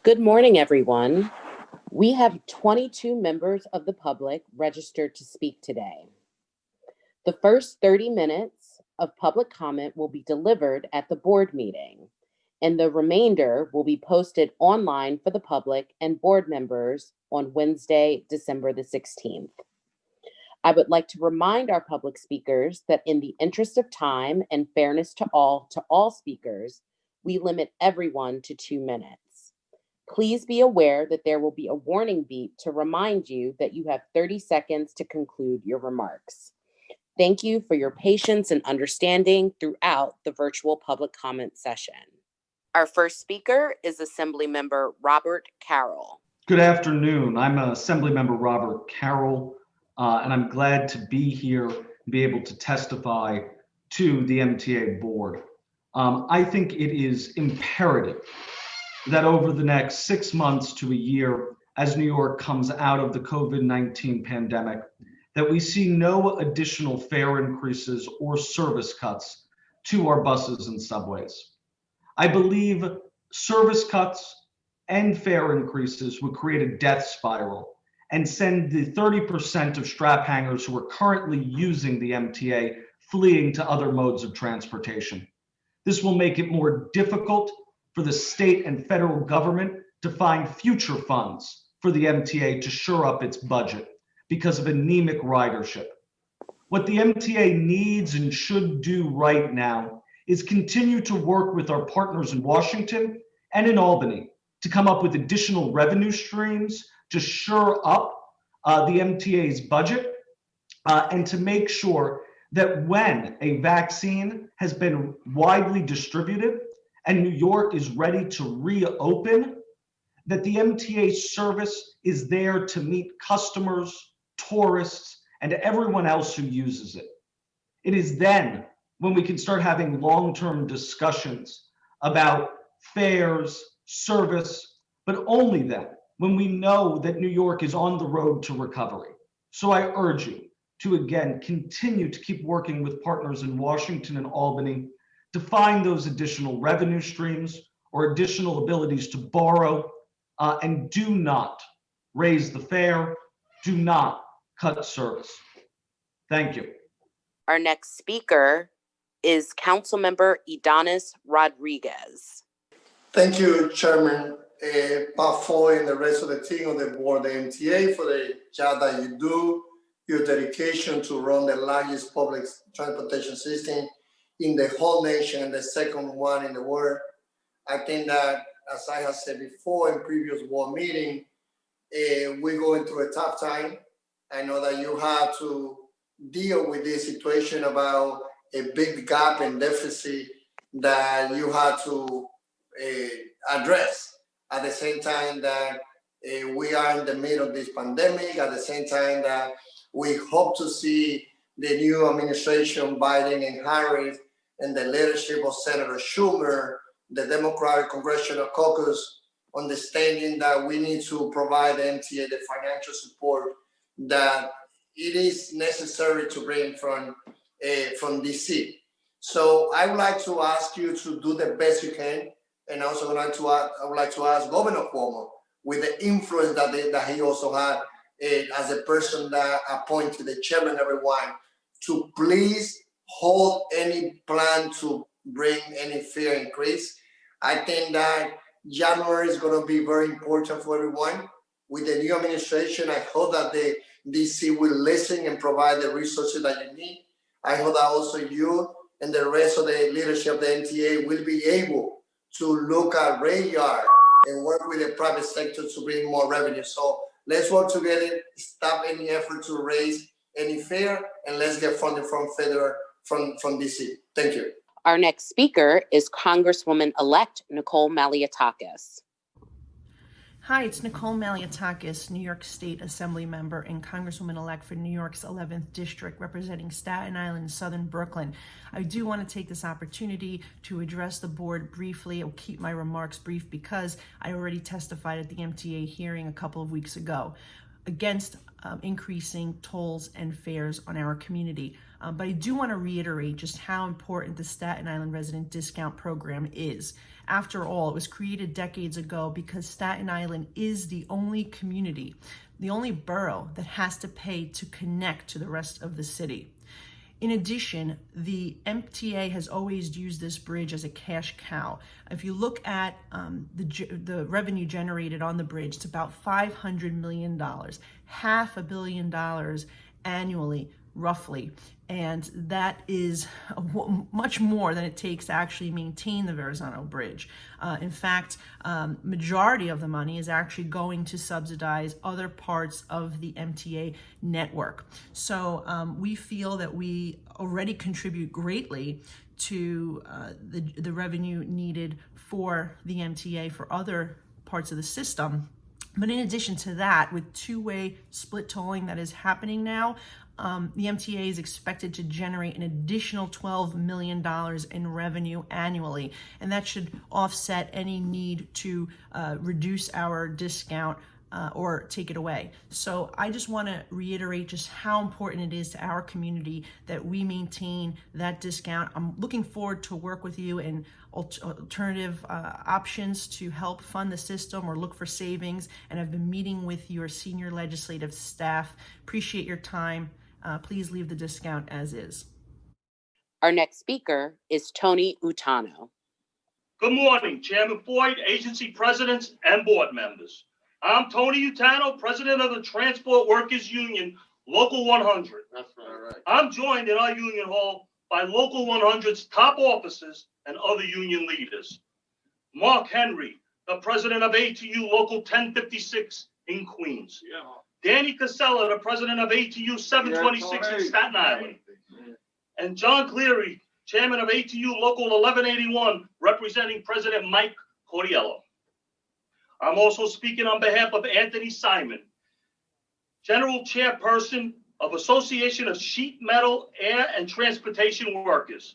Good morning, everyone. We have 22 members of the public registered to speak today. The first 30 minutes of public comment will be delivered at the board meeting, and the remainder will be posted online for the public and board members on Wednesday, December the 16th. I would like to remind our public speakers that in the interest of time and fairness to all speakers, we limit everyone to 2 minutes. Please be aware that there will be a warning beep to remind you that you have 30 seconds to conclude your remarks. Thank you for your patience and understanding throughout the virtual public comment session. Our first speaker is Assemblymember Robert Carroll. Good afternoon. I'm Assemblymember Robert Carroll, and I'm glad to be here and be able to testify to the MTA board. I think it is imperative that over the next 6 months to a year, as New York comes out of the COVID-19 pandemic, that we see no additional fare increases or service cuts to our buses and subways. I believe service cuts and fare increases would create a death spiral and send the 30% of strap hangers who are currently using the MTA fleeing to other modes of transportation. This will make it more difficult for the state and federal government to find future funds for the MTA to shore up its budget because of anemic ridership. What the MTA needs and should do right now is continue to work with our partners in Washington and in Albany to come up with additional revenue streams to shore up the MTA's budget and to make sure that when a vaccine has been widely distributed and New York is ready to reopen, that the MTA service is there to meet customers, tourists, and everyone else who uses it. It is then when we can start having long-term discussions about fares, service, but only then when we know that New York is on the road to recovery. So I urge you to, again, continue to keep working with partners in Washington and Albany to find those additional revenue streams or additional abilities to borrow, and do not raise the fare, do not cut service. Thank you. Our next speaker is Councilmember Idanis Rodriguez. Thank you, Chairman Bob Foy and the rest of the team on the board of the MTA for the job that you do, your dedication to run the largest public transportation system in the whole nation and the second one in the world. I think that, as I have said before in previous board meeting, we're going through a tough time. I know that you have to deal with this situation about a big gap and deficit that you have to address. At the same time that we are in the middle of this pandemic, at the same time that we hope to see the new administration, Biden and Harris, and the leadership of Senator Schumer, the Democratic Congressional Caucus, understanding that we need to provide the MTA the financial support that it is necessary to bring from DC. So I would like to ask you to do the best you can, and also I would like to ask Governor Cuomo, with the influence that he also had as a person that appointed the chairman, everyone, to please hold any plan to bring any fare increase. I think that January is going to be very important for everyone. With the new administration, I hope that the DC will listen and provide the resources that you need. I hope that also you and the rest of the leadership of the MTA will be able to look at radar and work with the private sector to bring more revenue. So let's work together, stop any effort to raise any fare, and let's get funding from federal, from DC. Thank you. Our next speaker is Congresswoman-elect Nicole Malliotakis. Hi, it's Nicole Malliotakis, New York State Assembly member and Congresswoman-elect for New York's 11th District, representing Staten Island and Southern Brooklyn. I do want to take this opportunity to address the board briefly. I'll keep my remarks brief because I already testified at the MTA hearing a couple of weeks ago against increasing tolls and fares on our community. But I do want to reiterate just how important the Staten Island Resident Discount Program is. After all, it was created decades ago because Staten Island is the only community, the only borough that has to pay to connect to the rest of the city. In addition, the MTA has always used this bridge as a cash cow. If you look at the revenue generated on the bridge, it's about $500 million, $500 million annually, roughly. And that is much more than it takes to actually maintain the Verrazano Bridge. In fact, majority of the money is actually going to subsidize other parts of the MTA network. So we feel that we already contribute greatly to the revenue needed for the MTA for other parts of the system. But in addition to that, with two-way split tolling that is happening now, the MTA is expected to generate an additional $12 million in revenue annually, and that should offset any need to reduce our discount or take it away. So I just want to reiterate just how important it is to our community that we maintain that discount. I'm looking forward to work with you and alternative options to help fund the system or look for savings, and I've been meeting with your senior legislative staff. Appreciate your time. Please leave the discount as is. Our next speaker is Tony Utano. Good morning, Chairman Boyd, agency presidents, and board members. I'm Tony Utano, president of the Transport Workers Union, Local 100. That's right. I'm joined in our union hall by Local 100's top officers and other union leaders. Mark Henry, the president of ATU Local 1056 in Queens. Yeah. Danny Casella, the president of ATU 726 in Staten Island. And John Cleary, chairman of ATU Local 1181, representing President Mike Cordiello. I'm also speaking on behalf of Anthony Simon, general chairperson of Association of Sheet Metal, Air, and Transportation Workers,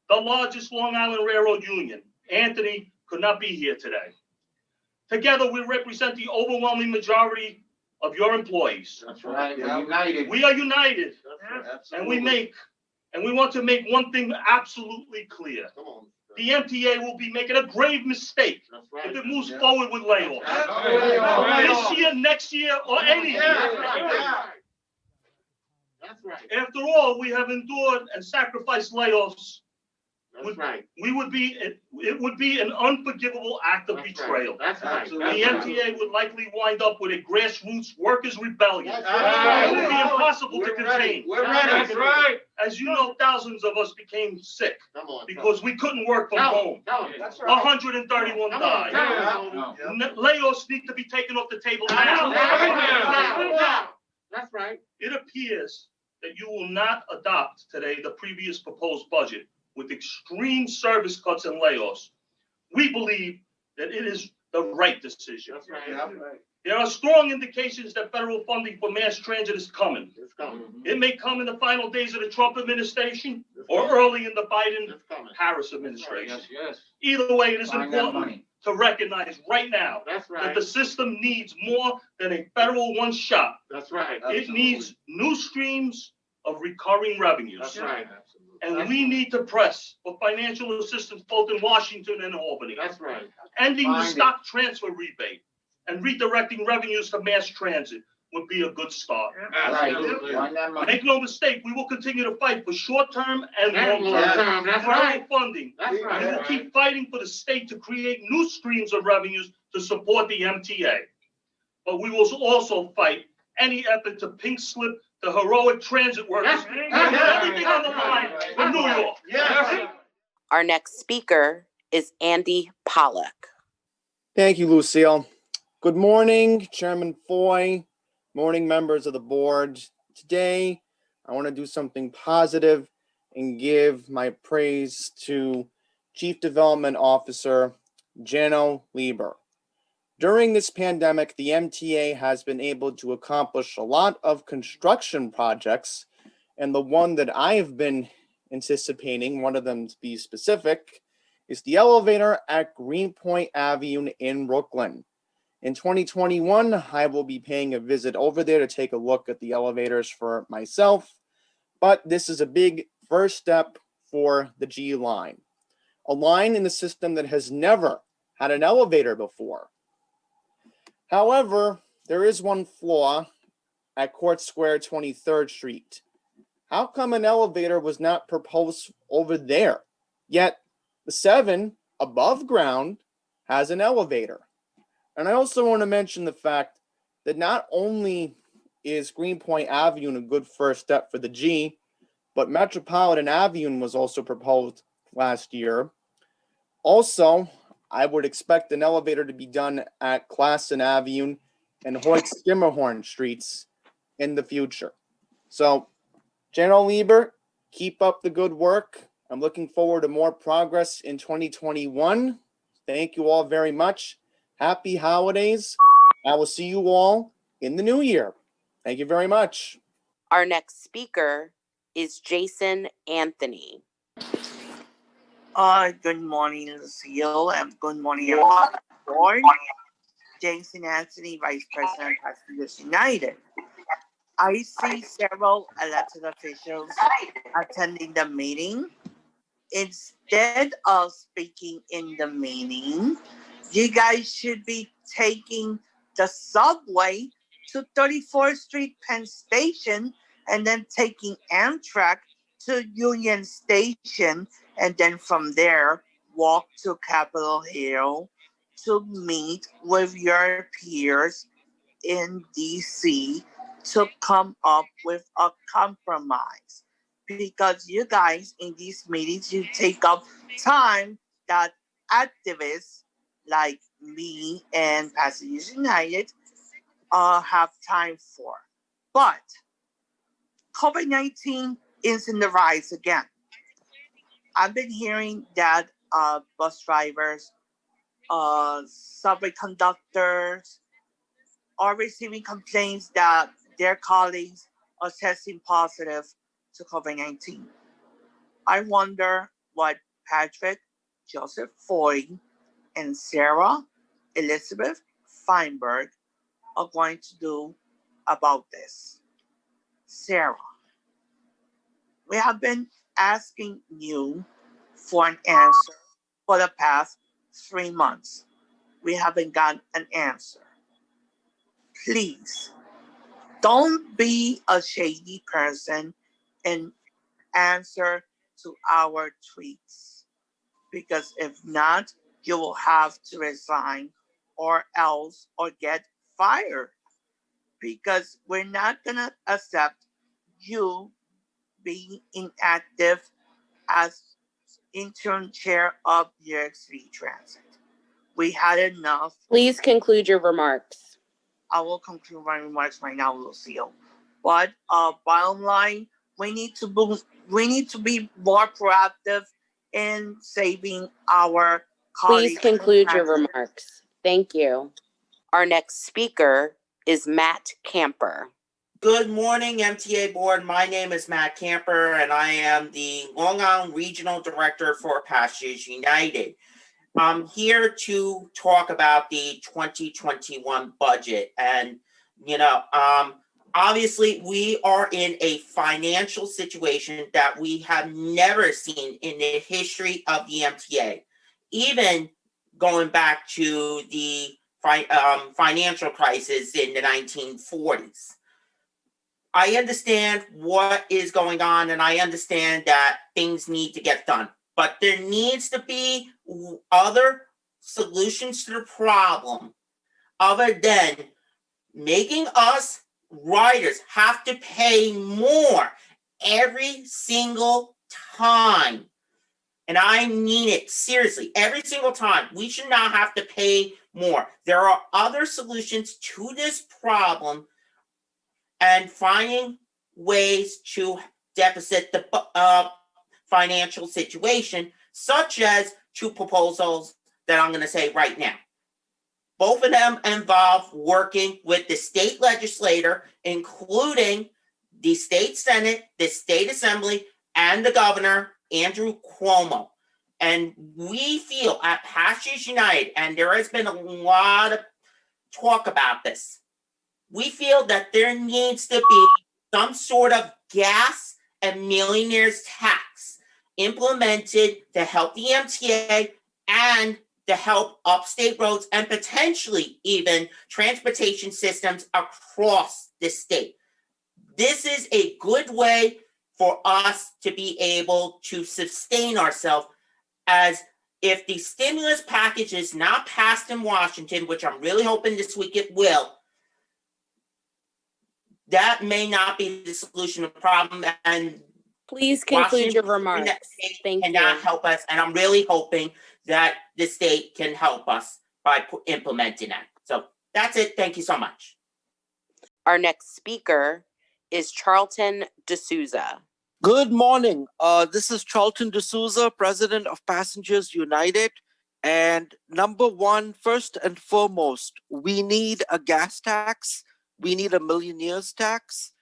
the largest Long Island Railroad union. Anthony could not be here today. Together, we represent the overwhelming majority of your employees. That's right. We're united. We are united, That's right. and we want to make one thing absolutely clear. Come on. The MTA will be making a grave mistake That's right. if it moves forward with layoffs. That's This year, next year, or any year. That's right. After all, we have endured and sacrificed layoffs. That's right. It would be an unforgivable act of betrayal. That's right. The MTA would likely wind up with a grassroots workers' rebellion. That's right. It would be impossible to contain. We're ready. That's right. As you know, thousands of us became sick Come on. because we couldn't work from home. That's 131 died. Layoffs need to be taken off the table now. That's right. It appears that you will not adopt today the previous proposed budget with extreme service cuts and layoffs. We believe that it is the right decision. That's right. There are strong indications that federal funding for mass transit is coming. It's coming. It may come in the final days of the Trump administration or early in the It's coming. Biden-Harris administration. Yes. Either way, it is Find that important money. to recognize right now That's that right. the system needs more than a federal one-shot. That's right. It needs new streams of recurring revenues. That's right. And we need to press for financial assistance both in Washington and Albany. That's right. Ending the Find it. stock transfer rebate and redirecting revenues to mass transit would be a good start. Absolutely. Find that money. Make no mistake, we will continue to fight for short-term and And long-term long-term. That's federal right. funding. That's And right. we'll keep fighting for the state to create new streams of revenues to support the MTA. But we will also fight any effort to pink slip the heroic transit workers. Everything on the line for New York. Our next speaker is Andy Pollack. Thank you, Lucille. Good morning, Chairman Foy. Morning, members of the board. Today, I want to do something positive and give my praise to Chief Development Officer Jano Lieber. During this pandemic, the MTA has been able to accomplish a lot of construction projects, and the one that I've been anticipating, one of them to be specific, is the elevator at Greenpoint Avenue in Brooklyn. In 2021, I will be paying a visit over there to take a look at the elevators for myself, but this is a big first step for the G line. a line in the system that has never had an elevator before. However, there is one flaw at Court Square 23rd Street. How come an elevator was not proposed over there? Yet the 7 above ground has an elevator. And I also want to mention the fact that not only is Greenpoint Avenue a good first step for the G, but Metropolitan Avenue was also proposed last year. Also, I would expect an elevator to be done at Classen Avenue and Hoyt-Skimmerhorn streets in the future. So, General Lieber, keep up the good work. I'm looking forward to more progress in 2021. Thank you all very much. Happy holidays. I will see you all in the new year. Thank you very much. Our next speaker is Jason Anthony. Good morning, Lucille, and good morning, everyone. Board. Jason Anthony, Vice President of Passengers United. I see several elected officials attending the meeting. Instead of speaking in the meeting, you guys should be taking the subway to 34th Street Penn Station and then taking Amtrak to Union Station, and then from there walk to Capitol Hill to meet with your peers in DC to come up with a compromise. Because you guys in these meetings, you take up time that activists like me and Passengers United have time for. But COVID-19 is in the rise again. I've been hearing that bus drivers, subway conductors are receiving complaints that their colleagues are testing positive to COVID-19. I wonder what Patrick, Joseph Foy, and Sarah Elizabeth Feinberg are going to do about this. Sarah, we have been asking you for an answer for the past 3 months. We haven't got an answer. Please, don't be a shady person and answer to our tweets. Because if not, you will have to resign or get fired. Because we're not going to accept you being inactive as interim chair of New York City Transit. We had enough. Please conclude your remarks. I will conclude my remarks right now, Lucille. But bottom line, we need to be more proactive in saving our colleagues. Please conclude your remarks. Thank you. Our next speaker is Matt Camper. Good morning, MTA Board. My name is Matt Camper, and I am the Long Island Regional Director for Passengers United. I'm here to talk about the 2021 budget. And, obviously, we are in a financial situation that we have never seen in the history of the MTA, even going back to the financial crisis in the 1940s. I understand what is going on, and I understand that things need to get done. But there needs to be other solutions to the problem other than making us riders have to pay more every single time. And I mean it seriously, every single time. We should not have to pay more. There are other solutions to this problem, and finding ways to deficit the financial situation, such as 2 proposals that I'm going to say right now. Both of them involve working with the state legislator, including the state senate, the state assembly, and the governor, Andrew Cuomo. And we feel at Passengers United, and there has been a lot of talk about this, we feel that there needs to be some sort of gas and millionaires tax. implemented to help the MTA and to help upstate roads and potentially even transportation systems across the state. This is a good way for us to be able to sustain ourselves, as if the stimulus package is not passed in Washington, which I'm really hoping this week it will, that may not be the solution to the problem. And Please conclude your remarks. Thank you. Cannot help us, and I'm really hoping that the state can help us by implementing that. So that's it. Thank you so much. Our next speaker is Charlton D'Souza. Good morning. This is Charlton D'Souza, President of Passengers United. And number one, first and foremost, we need a gas tax. We need a millionaire's tax.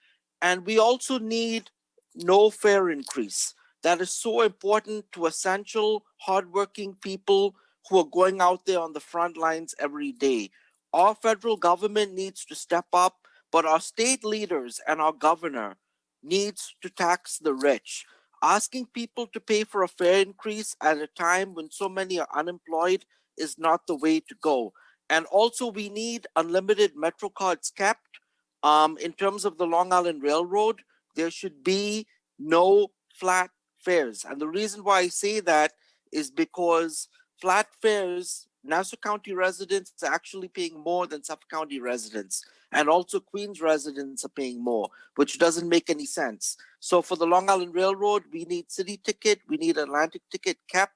And we also need no fare increase. That is so important to essential, hardworking people who are going out there on the front lines every day. Our federal government needs to step up, but our state leaders and our governor needs to tax the rich. Asking people to pay for a fare increase at a time when so many are unemployed is not the way to go. And also, we need unlimited Metro cards kept. In terms of the Long Island Railroad, there should be no flat fares. And the reason why I say that is because flat fares, Nassau County residents are actually paying more than Suffolk County residents. And also Queens residents are paying more, which doesn't make any sense. So for the Long Island Railroad, we need city ticket, we need Atlantic ticket kept,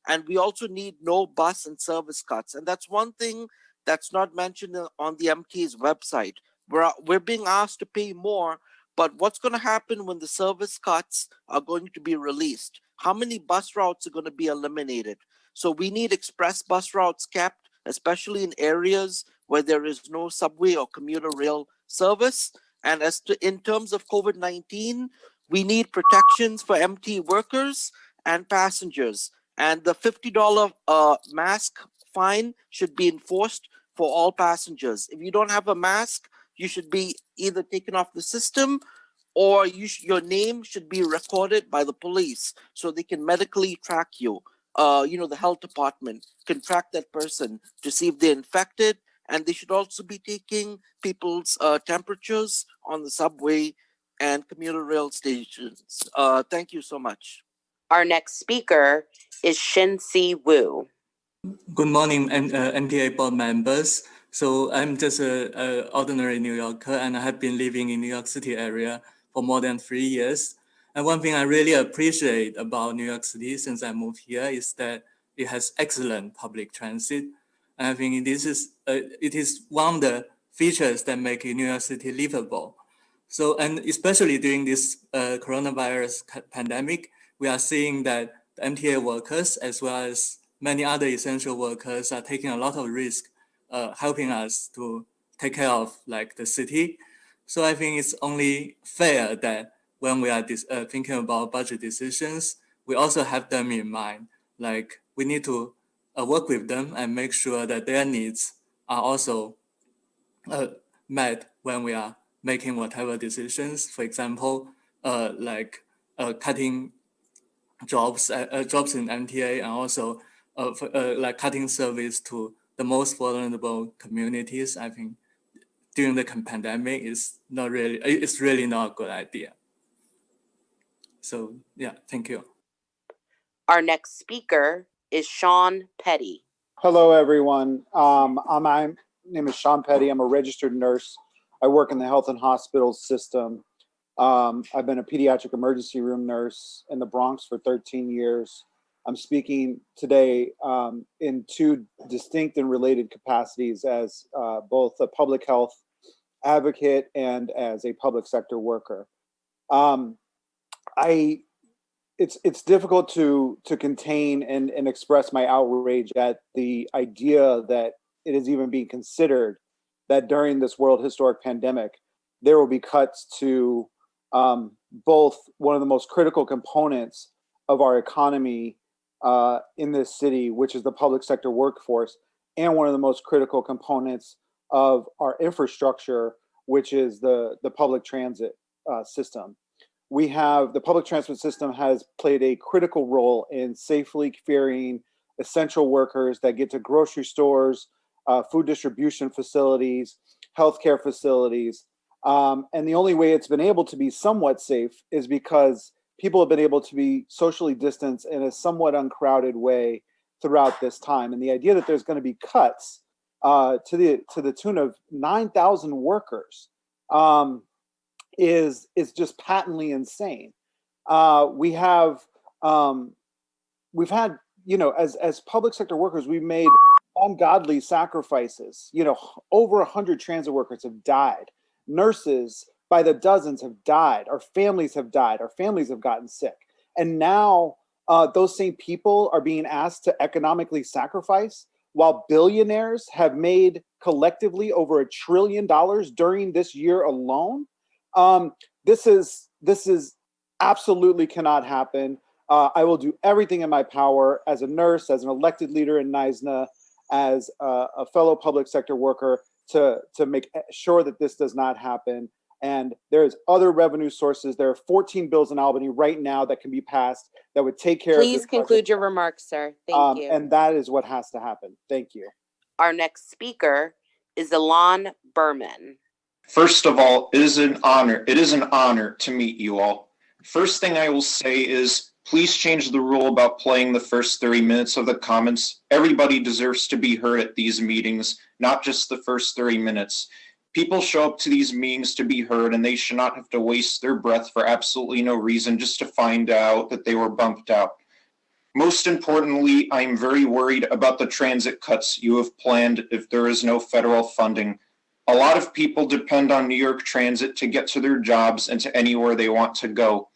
and we also need no bus and service cuts. And that's one thing that's not mentioned on the MTA's website. We're being asked to pay more, but what's going to happen when the service cuts are going to be released? How many bus routes are going to be eliminated? So we need express bus routes kept, especially in areas where there is no subway or commuter rail service. And in terms of COVID-19, we need protections for MT workers and passengers. And the $50 mask fine should be enforced for all passengers. If you don't have a mask, you should be either taken off the system, or your name should be recorded by the police so they can medically track you. The health department can track that person to see if they're infected, and they should also be taking people's temperatures on the subway and commuter rail stations. Thank you so much. Our next speaker is Shin-Si Wu. Good morning, MTA board members. So I'm just an ordinary New Yorker, and I have been living in New York City area for more than 3 years. And one thing I really appreciate about New York City since I moved here is that it has excellent public transit. And I think it is one of the features that make New York City livable. So, and especially during this coronavirus pandemic, we are seeing that the MTA workers, as well as many other essential workers, are taking a lot of risk, helping us to take care of the city. So I think it's only fair that when we are thinking about budget decisions, we also have them in mind. We need to work with them and make sure that their needs are also met when we are making whatever decisions. For example, cutting jobs in MTA, and also cutting service to the most vulnerable communities. I think during the pandemic it's really not a good idea. So yeah, thank you. Our next speaker is Sean Petty. Hello, everyone. My name is Sean Petty. I'm a registered nurse. I work in the health and hospital system. I've been a pediatric emergency room nurse in the Bronx for 13 years. I'm speaking today in two distinct and related capacities as both a public health advocate and as a public sector worker. It's difficult to contain and express my outrage at the idea that it is even being considered that during this world historic pandemic, there will be cuts to both one of the most critical components of our economy in this city, which is the public sector workforce, and one of the most critical components of our infrastructure, which is the public transit system. we have the public transport system has played a critical role in safely ferrying essential workers that get to grocery stores, food distribution facilities, healthcare facilities. And the only way it's been able to be somewhat safe is because people have been able to be socially distanced in a somewhat uncrowded way throughout this time. And the idea that there's going to be cuts to the tune of 9,000 workers is just patently insane. We've had, as public sector workers, we've made ungodly sacrifices. Over 100 transit workers have died. Nurses by the dozens have died. Our families have died. Our families have gotten sick. And now those same people are being asked to economically sacrifice while billionaires have made collectively over $1 trillion during this year alone. This is absolutely cannot happen. I will do everything in my power as a nurse, as an elected leader in NYSNA, as a fellow public sector worker to make sure that this does not happen. And there's other revenue sources. There are 14 bills in Albany right now that can be passed that would take care of this. Please conclude your remarks, sir. Thank you. And that is what has to happen. Thank you. Our next speaker is Elon Berman. First of all, it is an honor. It is an honor to meet you all. First thing I will say is, please change the rule about playing the first 30 minutes of the comments. Everybody deserves to be heard at these meetings, not just the first 30 minutes. People show up to these meetings to be heard, and they should not have to waste their breath for absolutely no reason just to find out that they were bumped out. Most importantly, I am very worried about the transit cuts you have planned if there is no federal funding. A lot of people depend on New York Transit to get to their jobs and to anywhere they want to go.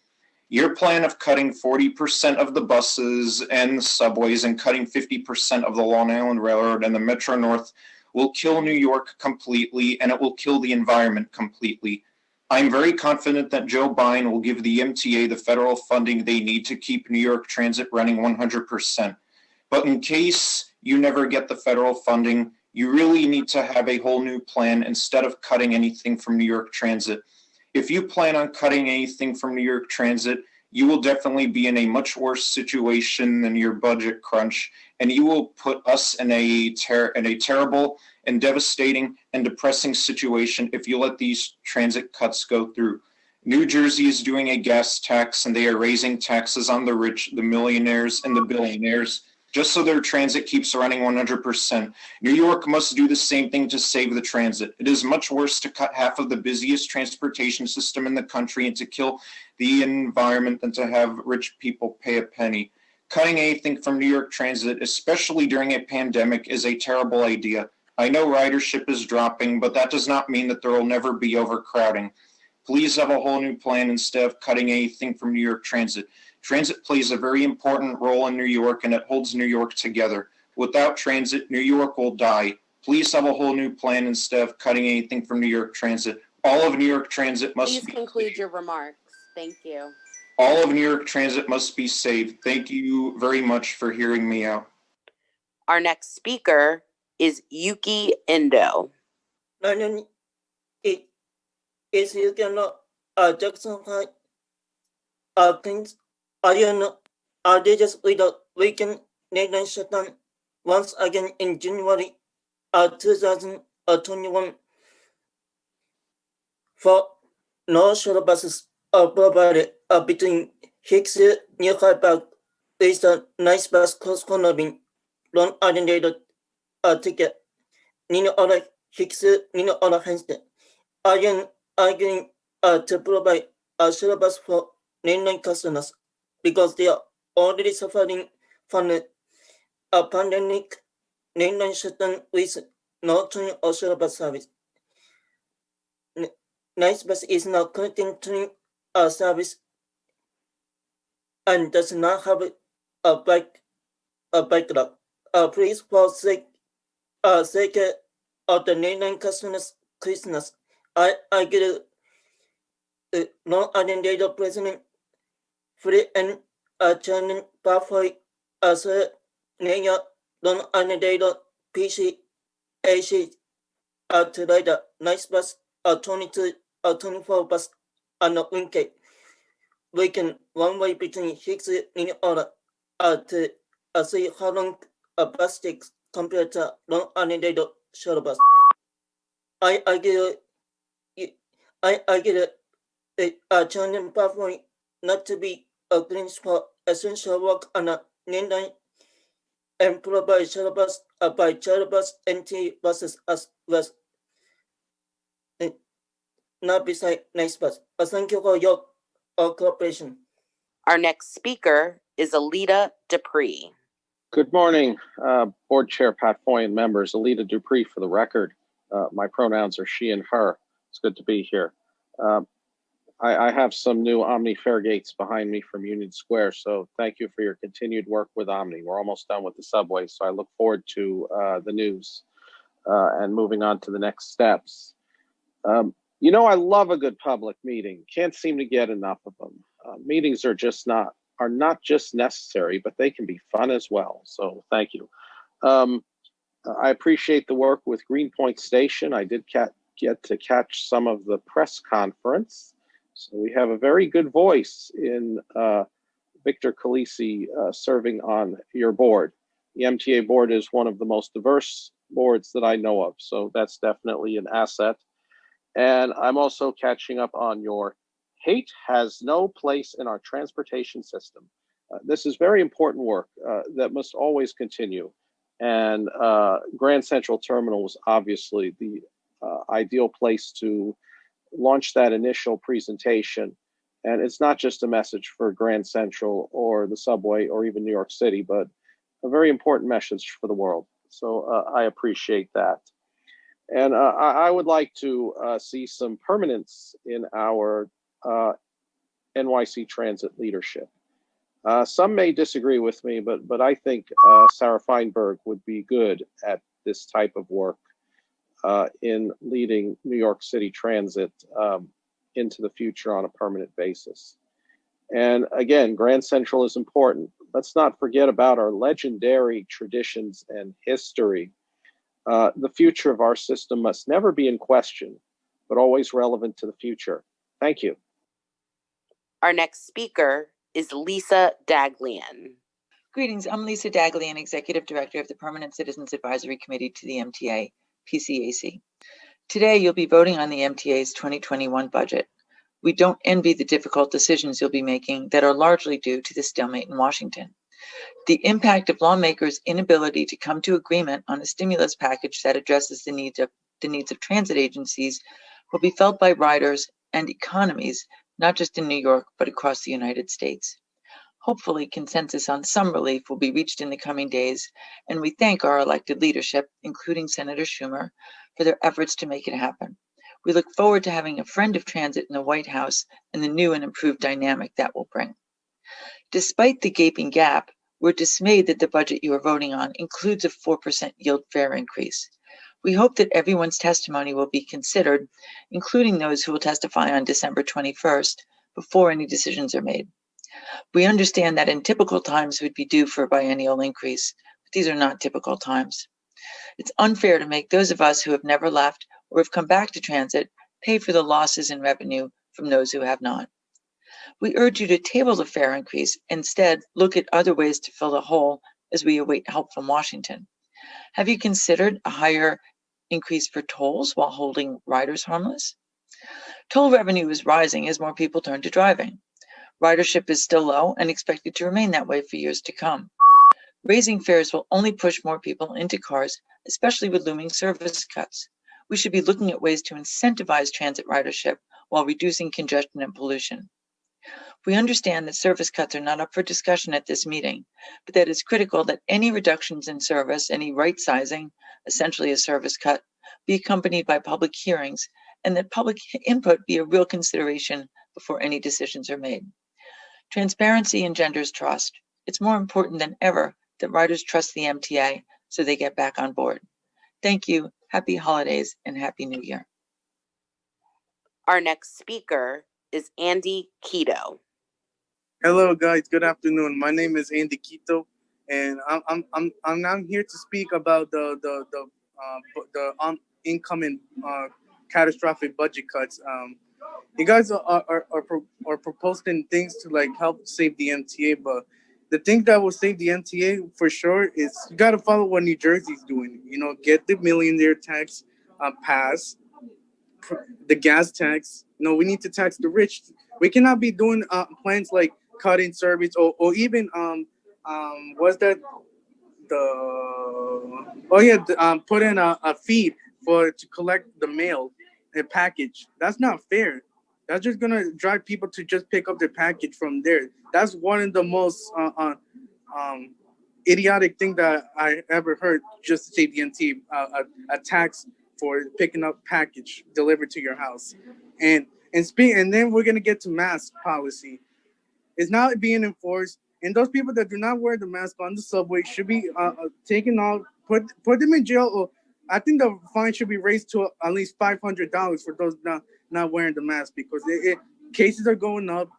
Your plan of cutting 40% of the buses and the subways and cutting 50% of the Long Island Railroad and the Metro North will kill New York completely, and it will kill the environment completely. I'm very confident that Joe Biden will give the MTA the federal funding they need to keep New York Transit running 100%. But in case you never get the federal funding, you really need to have a whole new plan instead of cutting anything from New York Transit. If you plan on cutting anything from New York Transit, you will definitely be in a much worse situation than your budget crunch, and you will put us in a terrible and devastating and depressing situation if you let these transit cuts go through. New Jersey is doing a gas tax, and they are raising taxes on the rich, the millionaires, and the billionaires, just so their transit keeps running 100%. New York must do the same thing to save the transit. It is much worse to cut half of the busiest transportation system in the country and to kill the environment than to have rich people pay a penny. Cutting anything from New York Transit, especially during a pandemic, is a terrible idea. I know ridership is dropping, but that does not mean that there will never be overcrowding. Please have a whole new plan instead of cutting anything from New York Transit. Transit plays a very important role in New York, and it holds New York together. Without transit, New York will die. Please have a whole new plan instead of cutting anything from New York Transit. All of New York Transit must Please conclude your remarks. Thank you. All of New York Transit must be saved. Thank you very much for hearing me out. Our next speaker is Yuki Endo. 나는 is you cannot Jackson High things are they just without weekend Nathan shutdown once again in January 2021 for no shuttle buses provided between Hicks near Hyde Park with a nice bus cost cornering Long Island ticket. Nino other Hicks Nino other hands again arguing to provide a shuttle bus for mainline customers because they are already suffering from a pandemic mainline shutdown with no train or shuttle bus service. Nice bus is now connecting train service and does not have a bike lock. Please for sake of the mainline customers Christmas, I get Long Island Radio President Free and Chairman Pathway as a Long Island Radio PC AC today the nice bus 22 24 bus and Winkey vacant one-way between Hicks in order to see how long a bus takes compared to non-unrated shuttle bus. I get a challenging pathway not to be a green spot essential work on a main line and provide shuttle bus by shuttle bus MTA buses as well. Not beside nice bus. Thank you for your cooperation. Our next speaker is Alita Dupree. Good morning, Board Chair Pat Foy and members. Alita Dupree for the record. My pronouns are she and her. It's good to be here. I have some new Omni fare gates behind me from Union Square, so thank you for your continued work with Omni. We're almost done with the subway, so I look forward to the news and moving on to the next steps. You know, I love a good public meeting. Can't seem to get enough of them. Meetings are not just necessary, but they can be fun as well. So thank you. I appreciate the work with Greenpoint Station. I did get to catch some of the press conference. So we have a very good voice in Victor Calisi serving on your board. The MTA board is one of the most diverse boards that I know of. So that's definitely an asset. And I'm also catching up on your hate has no place in our transportation system. This is very important work that must always continue. And Grand Central Terminal was obviously the ideal place to launch that initial presentation. And it's not just a message for Grand Central or the subway or even New York City, but a very important message for the world. So I appreciate that. And I would like to see some permanence in our NYC transit leadership. Some may disagree with me, but I think Sarah Feinberg would be good at this type of work in leading New York City transit into the future on a permanent basis. And again, Grand Central is important. Let's not forget about our legendary traditions and history. The future of our system must never be in question, but always relevant to the future. Thank you. Our next speaker is Lisa Daglian. Greetings, I'm Lisa Daglian, Executive Director of the Permanent Citizens Advisory Committee to the MTA, PCAC. Today, you'll be voting on the MTA's 2021 budget. We don't envy the difficult decisions you'll be making that are largely due to the stalemate in Washington. The impact of lawmakers' inability to come to agreement on a stimulus package that addresses the needs of transit agencies will be felt by riders and economies, not just in New York, but across the United States. Hopefully, consensus on some relief will be reached in the coming days, and we thank our elected leadership, including Senator Schumer, for their efforts to make it happen. We look forward to having a friend of transit in the White House and the new and improved dynamic that will bring. Despite the gaping gap, we're dismayed that the budget you are voting on includes a 4% yield fare increase. We hope that everyone's testimony will be considered, including those who will testify on December 21st, before any decisions are made. We understand that in typical times we'd be due for a biennial increase, but these are not typical times. It's unfair to make those of us who have never left or have come back to transit pay for the losses in revenue from those who have not. We urge you to table the fare increase. Instead, look at other ways to fill the hole as we await help from Washington. Have you considered a higher increase for tolls while holding riders harmless? Toll revenue is rising as more people turn to driving. Ridership is still low and expected to remain that way for years to come. Raising fares will only push more people into cars, especially with looming service cuts. We should be looking at ways to incentivize transit ridership while reducing congestion and pollution. We understand that service cuts are not up for discussion at this meeting, but that it's critical that any reductions in service, any right sizing, essentially a service cut, be accompanied by public hearings, and that public input be a real consideration before any decisions are made. Transparency engenders trust. It's more important than ever that riders trust the MTA so they get back on board. Thank you, happy holidays, and happy New Year. Our next speaker is Andy Quito. Hello, guys. Good afternoon. My name is Andy Quito, and I'm here to speak about the incoming catastrophic budget cuts. You guys are proposing things to like help save the MTA, but the thing that will save the MTA for sure is you got to follow what New Jersey's doing. You know, get the millionaire tax passed, the gas tax. No, we need to tax the rich. We cannot be doing plans like cutting service or even what's that, put in a fee to collect the mail, a package. That's not fair. That's just gonna drive people to just pick up their package from there. That's one of the most idiotic thing that I ever heard. Just to say the MT a tax for picking up package delivered to your house, and then we're gonna get to mask policy. It's not being enforced, and those people that do not wear the mask on the subway should be taken off, put them in jail, or I think the fine should be raised to at least $500 for those not wearing the mask, because cases are going up.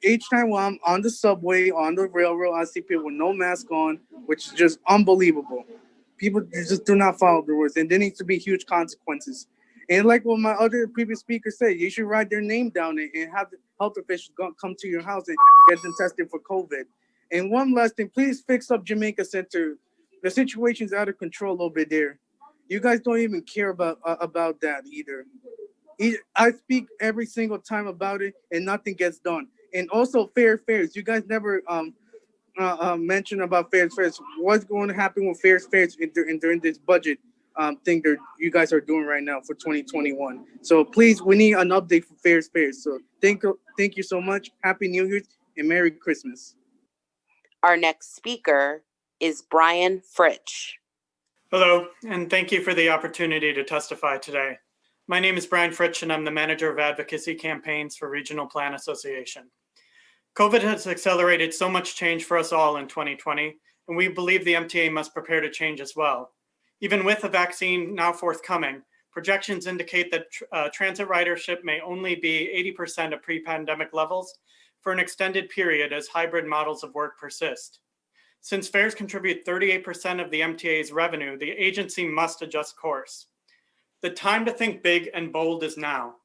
Each time while I'm on the subway, on the railroad, I see people with no mask on, which is just unbelievable. People just do not follow the rules, and there needs to be huge consequences. And like what my other previous speaker said, you should write their name down and have the health officials come to your house and get them tested for COVID. And one last thing, please fix up Jamaica Center. The situation's out of control over there. You guys don't even care about that either. I speak every single time about it, and nothing gets done. And also fair fares. You guys never mention about fair fares. What's going to happen with fair fares during this budget thing that you guys are doing right now for 2021? So please, we need an update for fair fares. So thank you so much. Happy New Year's and Merry Christmas. Our next speaker is Brian Fritsch. Hello, and thank you for the opportunity to testify today. My name is Brian Fritsch, and I'm the Manager of Advocacy Campaigns for Regional Plan Association. COVID has accelerated so much change for us all in 2020, and we believe the MTA must prepare to change as well. Even with a vaccine now forthcoming, projections indicate that transit ridership may only be 80% of pre-pandemic levels for an extended period as hybrid models of work persist. Since fares contribute 38% of the MTA's revenue, the agency must adjust course. The time to think big and bold is now.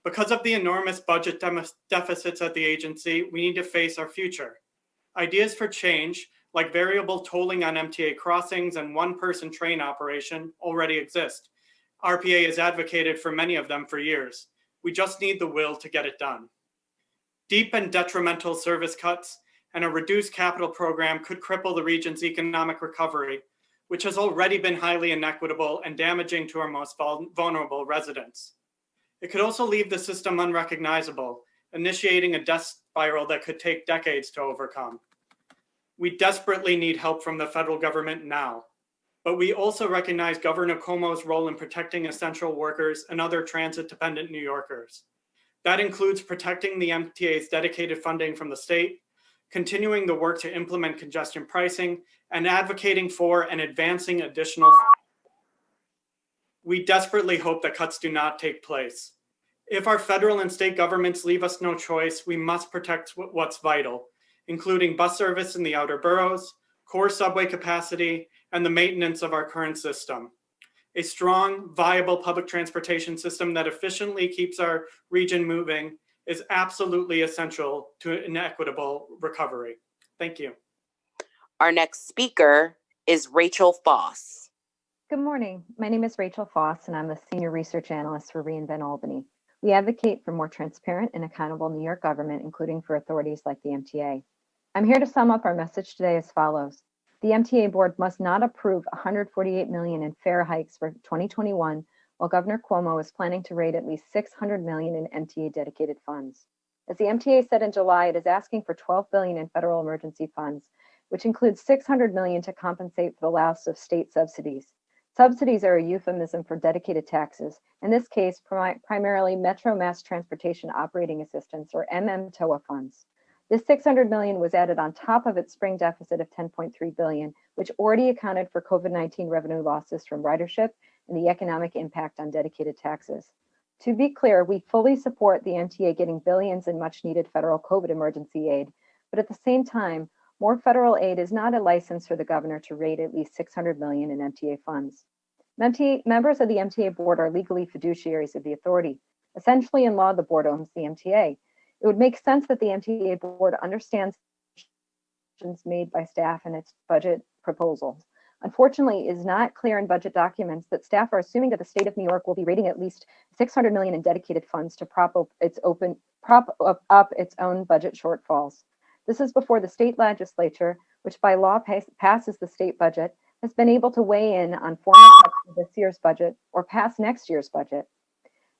Because of the enormous budget deficits at the agency, we need to face our future. Ideas for change, like variable tolling on MTA crossings and one-person train operation, already exist. RPA has advocated for many of them for years. We just need the will to get it done. Deep and detrimental service cuts and a reduced capital program could cripple the region's economic recovery, which has already been highly inequitable and damaging to our most vulnerable residents. It could also leave the system unrecognizable, initiating a death spiral that could take decades to overcome. We desperately need help from the federal government now, but we also recognize Governor Cuomo's role in protecting essential workers and other transit-dependent New Yorkers. That includes protecting the MTA's dedicated funding from the state, continuing the work to implement congestion pricing, and advocating for and advancing additional. We desperately hope that cuts do not take place. If our federal and state governments leave us no choice, we must protect what's vital, including bus service in the outer boroughs, core subway capacity, and the maintenance of our current system. A strong, viable public transportation system that efficiently keeps our region moving is absolutely essential to an equitable recovery. Thank you. Our next speaker is Rachel Foss. Good morning. My name is Rachel Foss, and I'm the Senior Research Analyst for reInvent Albany. We advocate for more transparent and accountable New York government, including for authorities like the MTA. I'm here to sum up our message today as follows. The MTA board must not approve $148 million in fare hikes for 2021, while Governor Cuomo is planning to raid at least $600 million in MTA dedicated funds. As the MTA said in July, it is asking for $12 billion in federal emergency funds, which includes $600 million to compensate for the loss of state subsidies. Subsidies are a euphemism for dedicated taxes, in this case, primarily Metro Mass Transportation Operating Assistance, or MMTOA funds. This $600 million was added on top of its spring deficit of $10.3 billion, which already accounted for COVID-19 revenue losses from ridership and the economic impact on dedicated taxes. To be clear, we fully support the MTA getting billions in much needed federal COVID emergency aid, but at the same time, more federal aid is not a license for the governor to raid at least $600 million in MTA funds. Members of the MTA board are legally fiduciaries of the authority. Essentially, in law, the board owns the MTA. It would make sense that the MTA board understands made by staff in its budget proposals. Unfortunately, it is not clear in budget documents that staff are assuming that the state of New York will be rating at least $600 million in dedicated funds to prop up its own budget shortfalls. This is before the state legislature, which by law passes the state budget, has been able to weigh in on formal cuts to this year's budget or pass next year's budget.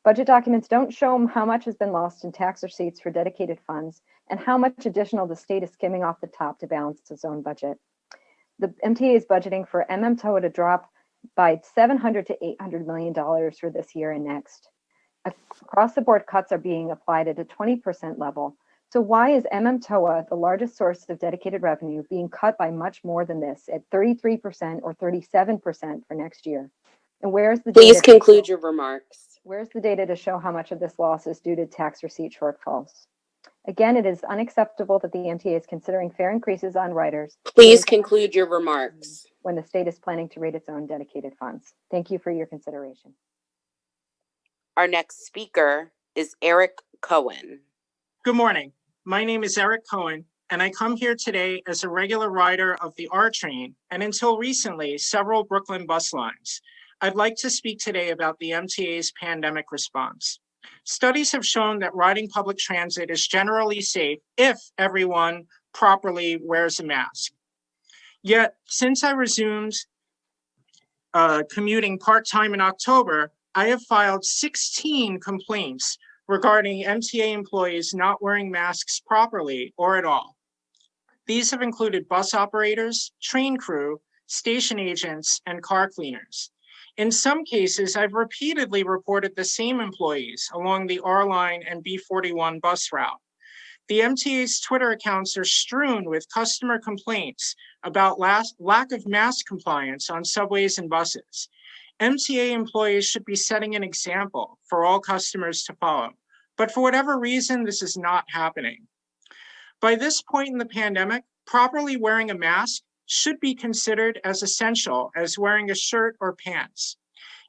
Budget documents don't show how much has been lost in tax receipts for dedicated funds and how much additional the state is skimming off the top to balance its own budget. The MTA is budgeting for MMTOA to drop by $700 to $800 million for this year and next. Across the board cuts are being applied at a 20% level. So why is MMTOA, the largest source of dedicated revenue, being cut by much more than this at 33% or 37% for next year? And where's the Please data conclude your remarks. Where's the data to show how much of this loss is due to tax receipt shortfalls? Again, it is unacceptable that the MTA is considering fair increases on riders. Please conclude your remarks. When the state is planning to rate its own dedicated funds. Thank you for your consideration. Our next speaker is Eric Cohen. Good morning. My name is Eric Cohen, and I come here today as a regular rider of the R train and until recently, several Brooklyn bus lines. I'd like to speak today about the MTA's pandemic response. Studies have shown that riding public transit is generally safe if everyone properly wears a mask. Yet, since I resumed commuting part-time in October, I have filed 16 complaints regarding MTA employees not wearing masks properly or at all. These have included bus operators, train crew, station agents, and car cleaners. In some cases, I've repeatedly reported the same employees along the R line and B41 bus route. The MTA's Twitter accounts are strewn with customer complaints about lack of mask compliance on subways and buses. MTA employees should be setting an example for all customers to follow, but for whatever reason, this is not happening. By this point in the pandemic, properly wearing a mask should be considered as essential as wearing a shirt or pants.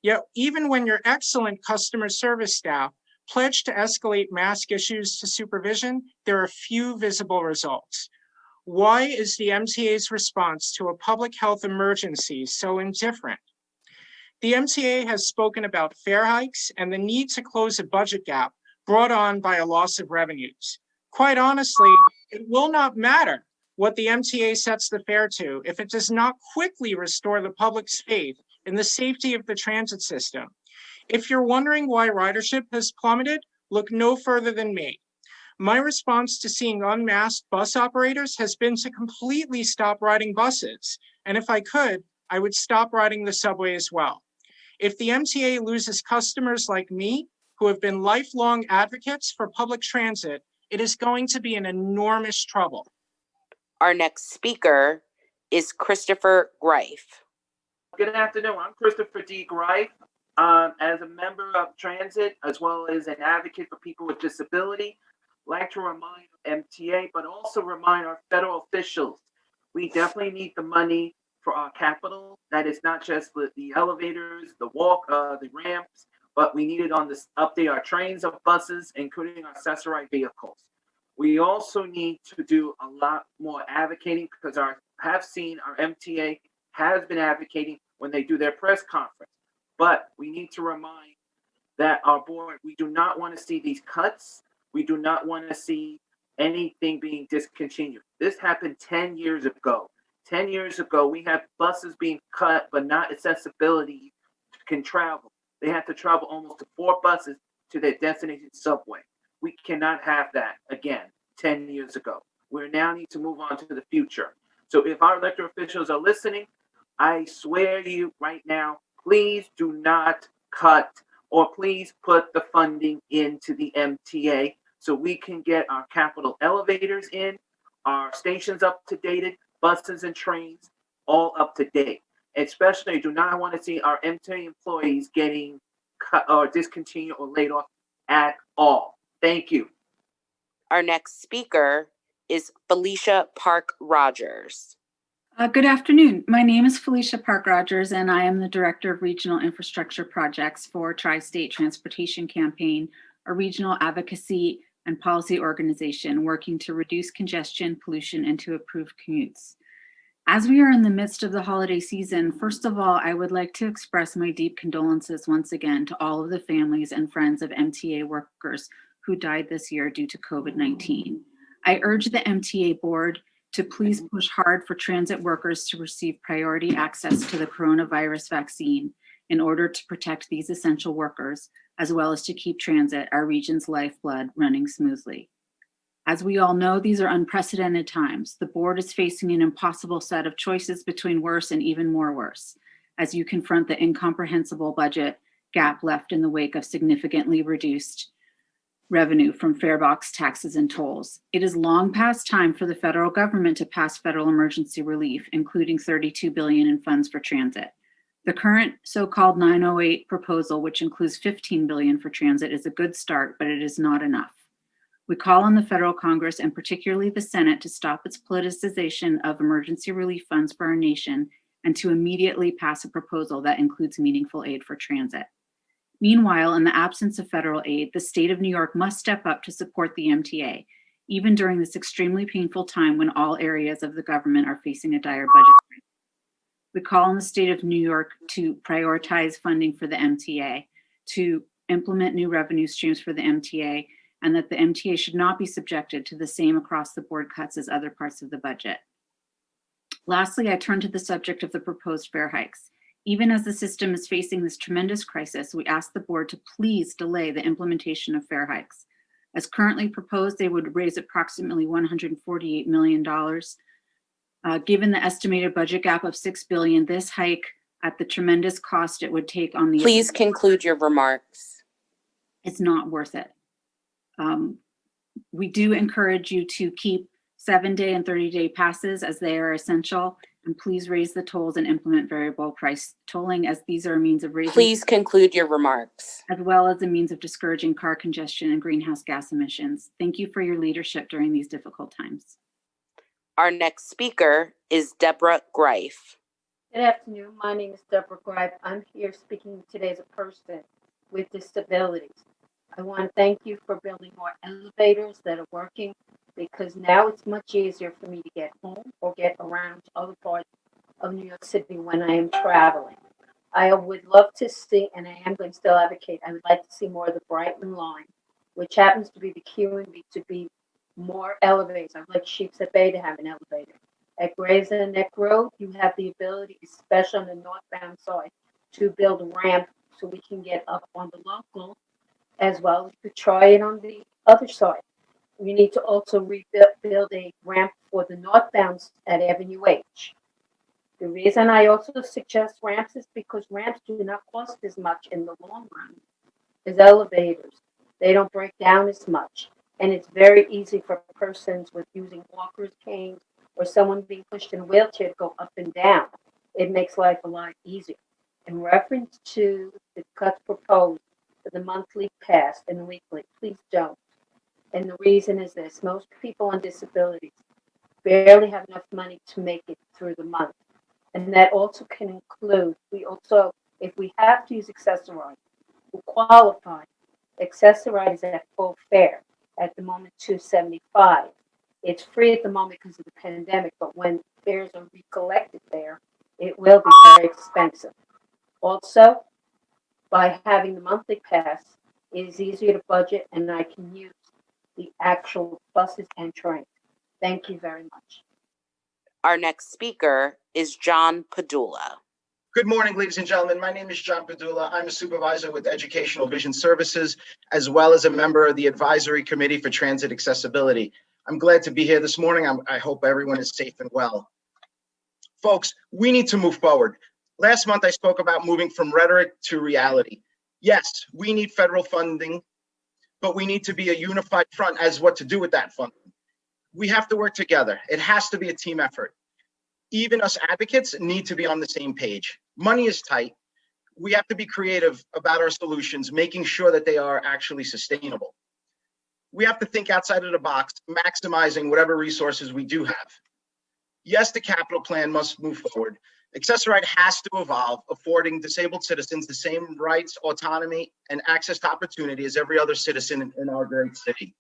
Yet, even when your excellent customer service staff pledge to escalate mask issues to supervision, there are few visible results. Why is the MTA's response to a public health emergency so indifferent? The MTA has spoken about fare hikes and the need to close a budget gap brought on by a loss of revenues. Quite honestly, it will not matter what the MTA sets the fare to if it does not quickly restore the public's faith in the safety of the transit system. If you're wondering why ridership has plummeted, look no further than me. My response to seeing unmasked bus operators has been to completely stop riding buses. And if I could, I would stop riding the subway as well. If the MTA loses customers like me, who have been lifelong advocates for public transit, it is going to be in enormous trouble. Our next speaker is Christopher Greif. Good afternoon. I'm Christopher D. Greif. As a member of transit, as well as an advocate for people with disability, I'd like to remind MTA, but also remind our federal officials, we definitely need the money for our capital. That is not just the elevators, the ramps, but we need it on this update our trains of buses, including our accessorized vehicles. We also need to do a lot more advocating because our MTA has been advocating when they do their press conference. But we need to remind that our board, we do not want to see these cuts. We do not want to see anything being discontinued. This happened 10 years ago. 10 years ago, we had buses being cut, but not accessibility can travel. They had to travel almost 4 buses to their destination subway. We cannot have that again 10 years ago. We now need to move on to the future. So if our elected officials are listening, I swear to you right now, please do not cut or please put the funding into the MTA so we can get our capital elevators in, our stations up to date, buses and trains all up to date. Especially, I do not want to see our MTA employees getting cut or discontinued or laid off at all. Thank you. Our next speaker is Felicia Park Rogers. Good afternoon. My name is Felicia Park Rogers, and I am the Director of Regional Infrastructure Projects for Tri-State Transportation Campaign a regional advocacy and policy organization working to reduce congestion, pollution, and to improve commutes. As we are in the midst of the holiday season, first of all, I would like to express my deep condolences once again to all of the families and friends of MTA workers who died this year due to COVID-19. I urge the MTA board to please push hard for transit workers to receive priority access to the coronavirus vaccine in order to protect these essential workers, as well as to keep transit, our region's lifeblood, running smoothly. As we all know, these are unprecedented times. The board is facing an impossible set of choices between worse and even more worse, as you confront the incomprehensible budget gap left in the wake of significantly reduced revenue from fare box taxes and tolls. It is long past time for the federal government to pass federal emergency relief, including $32 billion in funds for transit. The current so-called 908 proposal, which includes $15 billion for transit, is a good start, but it is not enough. We call on the federal Congress and particularly the Senate to stop its politicization of emergency relief funds for our nation and to immediately pass a proposal that includes meaningful aid for transit. Meanwhile, in the absence of federal aid, the state of New York must step up to support the MTA, even during this extremely painful time when all areas of the government are facing a dire budget crisis. We call on the state of New York to prioritize funding for the MTA, to implement new revenue streams for the MTA, and that the MTA should not be subjected to the same across-the-board cuts as other parts of the budget. Lastly, I turn to the subject of the proposed fare hikes. Even as the system is facing this tremendous crisis, we ask the board to please delay the implementation of fare hikes. As currently proposed, they would raise approximately $148 million. Given the estimated budget gap of $6 billion, this hike at the tremendous cost it would take on the— Please conclude your remarks. It's not worth it. We do encourage you to keep 7-day and 30-day passes as they are essential, and please raise the tolls and implement variable price tolling, as these are a means of raising— Please conclude your remarks. as well as a means of discouraging car congestion and greenhouse gas emissions. Thank you for your leadership during these difficult times. Our next speaker is Deborah Greif. Good afternoon. My name is Deborah Greif. I'm here speaking today as a person with disabilities. I want to thank you for building more elevators that are working, because now it's much easier for me to get home or get around to other parts of New York City when I am traveling. I would love to see, and I am going to still advocate, I would like to see more of the Brighton line, which happens to be the QNB, to be more elevators. I'd like Sheepshead Bay to have an elevator. At Grays and Neck Road, you have the ability, especially on the northbound side, to build a ramp so we can get up on the local, as well as to try it on the other side. We need to also build a ramp for the northbound at Avenue H. The reason I also suggest ramps is because ramps do not cost as much in the long run as elevators. They don't break down as much, and it's very easy for persons with using walkers, canes, or someone being pushed in a wheelchair to go up and down. It makes life a lot easier. In reference to the cuts proposed for the monthly pass and the weekly, please don't. And the reason is this: most people on disabilities barely have enough money to make it through the month. And that also can include, if we have to use Accessoride, we qualify. Accessoride is at full fare, at the moment $275. It's free at the moment because of the pandemic, but when fares are recollected there, it will be very expensive. Also, by having the monthly pass, it is easier to budget, and I can use the actual buses and trains. Thank you very much. Our next speaker is John Padula. Good morning, ladies and gentlemen. My name is John Padula. I'm a supervisor with Educational Vision Services, as well as a member of the Advisory Committee for Transit Accessibility. I'm glad to be here this morning. I hope everyone is safe and well. Folks, we need to move forward. Last month, I spoke about moving from rhetoric to reality. Yes, we need federal funding, but we need to be a unified front as what to do with that funding. We have to work together. It has to be a team effort. Even us advocates need to be on the same page. Money is tight. We have to be creative about our solutions, making sure that they are actually sustainable. We have to think outside of the box, maximizing whatever resources we do have. Yes, the capital plan must move forward, Accessoride has to evolve, affording disabled citizens the same rights, autonomy, and access to opportunity as every other citizen in our great city.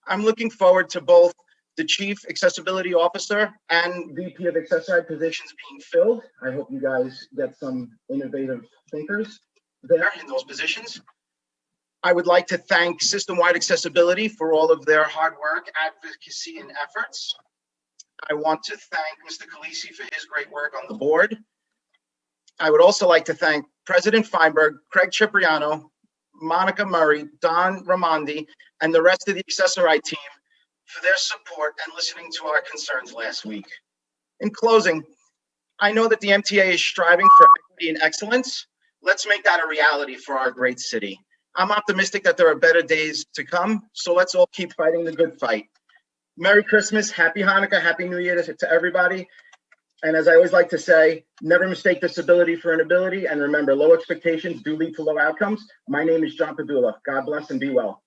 I'm looking forward to both the Chief Accessibility Officer and VP of Accessoride positions being filled. I hope you guys get some innovative thinkers there in those positions. I would like to thank System-Wide Accessibility for all of their hard work, advocacy, and efforts. I want to thank Mr. Khaleesi for his great work on the board. I would also like to thank President Feinberg, Craig Cipriano, Monica Murray, Don Ramondi, and the rest of the Accessoride team for their support and listening to our concerns last week. In closing, I know that the MTA is striving for equity and excellence. Let's make that a reality for our great city. I'm optimistic that there are better days to come, so let's all keep fighting the good fight. Merry Christmas, Happy Hanukkah, Happy New Year to everybody. And as I always like to say, never mistake disability for inability. And remember, low expectations do lead to low outcomes. My name is John Padula. God bless and be well.